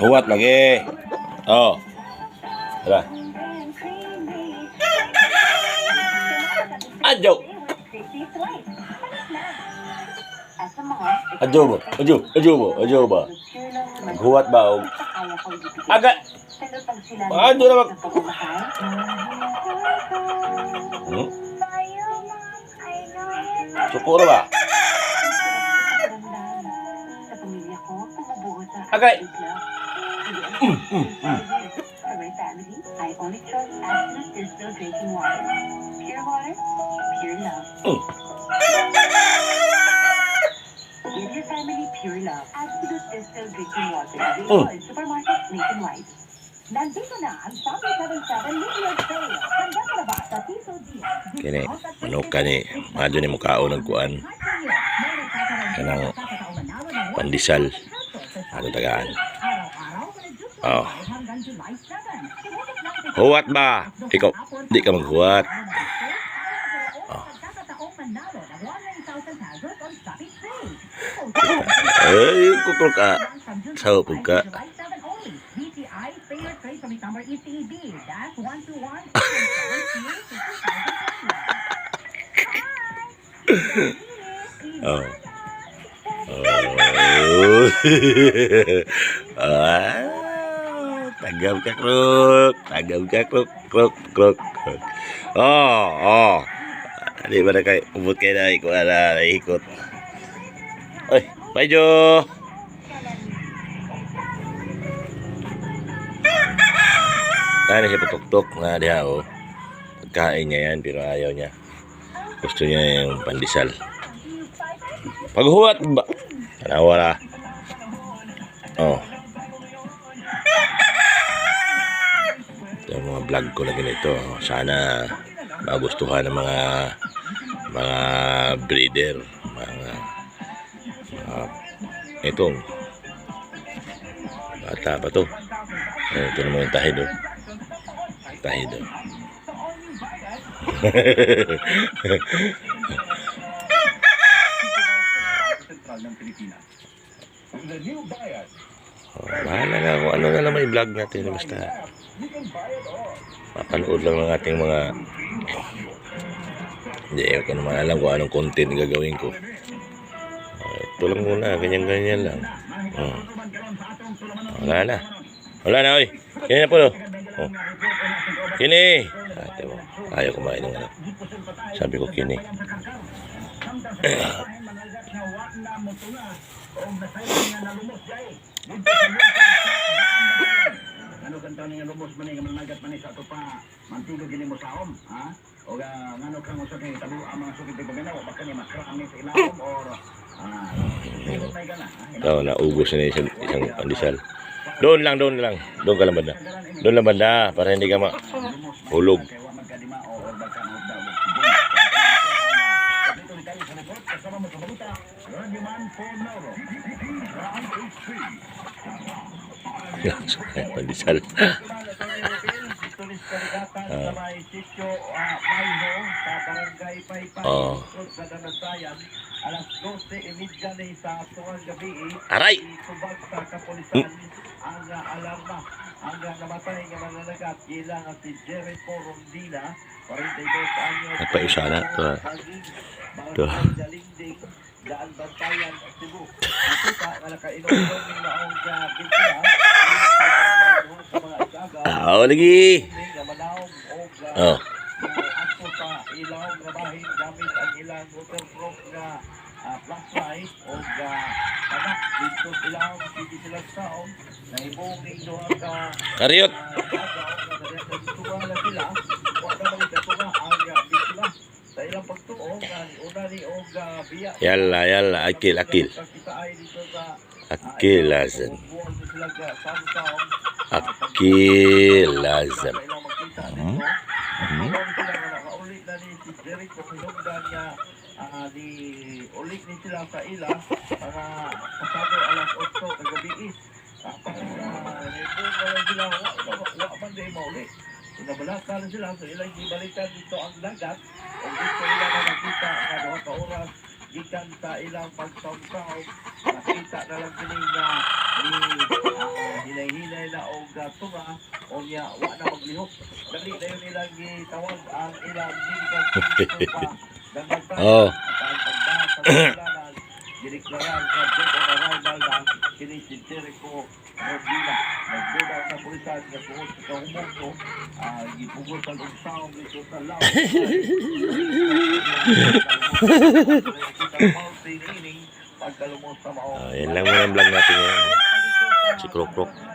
Huwat lagi. Oh. Tara. Ajo. Ajo ba? Ajo ba? Huwat ba? Agak. Ajo na mag. Sukuro ba? Agay. I only trust absolute distilled drinking water. Pure water, pure love. Give your family pure love. Absolute distilled drinking water. Available in supermarkets nationwide. Nandito na ang Shopee 77 New Sale. Handa ka na ba sa Piso Deal? Kini, manok ka ni. Madyo ni mukao nagkuan. Kanang pandisal. Ano tagaan? Oh. Huwat ba? Ikaw, di ka maghuwat. Oh. Ay, kukur ka. Sahupog ka. Oh. Oh. Tagam ka kruk. Tagam ka kruk. Kruk, kruk, kruk. Oh, oh. Di ba na kayo? Ubot kayo na ikot na ikot. Ay, Paijo. Kaya siya patuktok na diha oh. Pagkain niya yan pero ayaw niya. Gusto niya yung pandesal. Paghuwat ba? Wala. Oh. Ito yung mga vlog ko na ganito. Sana magustuhan ng mga breeder, itong bata pa to. Ito naman yung tahid oh. Tahid oh. Bahala na kung ano na naman i-vlog natin. Basta mapanood lang ng ating mga hindi ko naman alam kung anong content gagawin ko. Ito lang muna, ganyan-ganyan lang. Wala na oy. Kini na po no. Oh. Kini. Ayaw kumain ng ano. Sabi ko kini. Ano kantaw ni nga lubos man nga managat man sa ato pa mantulo gini mo saom ha o ngano ka mo sa kay tabu ang mga sukit paganaw baka ni makrami sa ilawom or may gana daw naubos na isang pandesal. Doon ka lang banda. Doon lang banda para hindi ka mahulog. Pandesal. Oh. Alas 12:30 sa tuwang gabi. Aray. Ang alarma ang namatay ng mga nagat ilang si Jericho Rondina 42 anyos. Napayusana to. To. Daan bantayan Cebu. Kita wala ka inom-inom ng laong biktima. Ah, lagi. Oh. Ako sa ilaw grabahin gamit ang ilang waterproof na flashlight o anak dito silang hindi sila saon na ibonging doon ka Karyot. tuwala sila wala naman ito nga ang sila sa ilang pagtuo una ni og biya Yalla akil lazan di ulit ni sila sa ila para pasado alas 8 kagabi sila wa man day mauli nabalaka na sila so ilang gibalikan dito ang dagat o gusto nila na nakita nga duha ka oras gikan sa ilang pagsaw-saw nakita na lang kini nga hilay-hilay na o tunga o niya wa na maglihok. Dali na yun nilang gitawag ang ilang medical pa. Oh. Diniklarang sa Joko na Ronald na sinisintiri ko Rodina. Nagduda sa pulisan na kuhot sa kahumundo. Gipugos ang ugsaong nito sa law. Pagkalumos sa mao. Yan lang muna ang vlog natin ngayon. Si Krok Krok.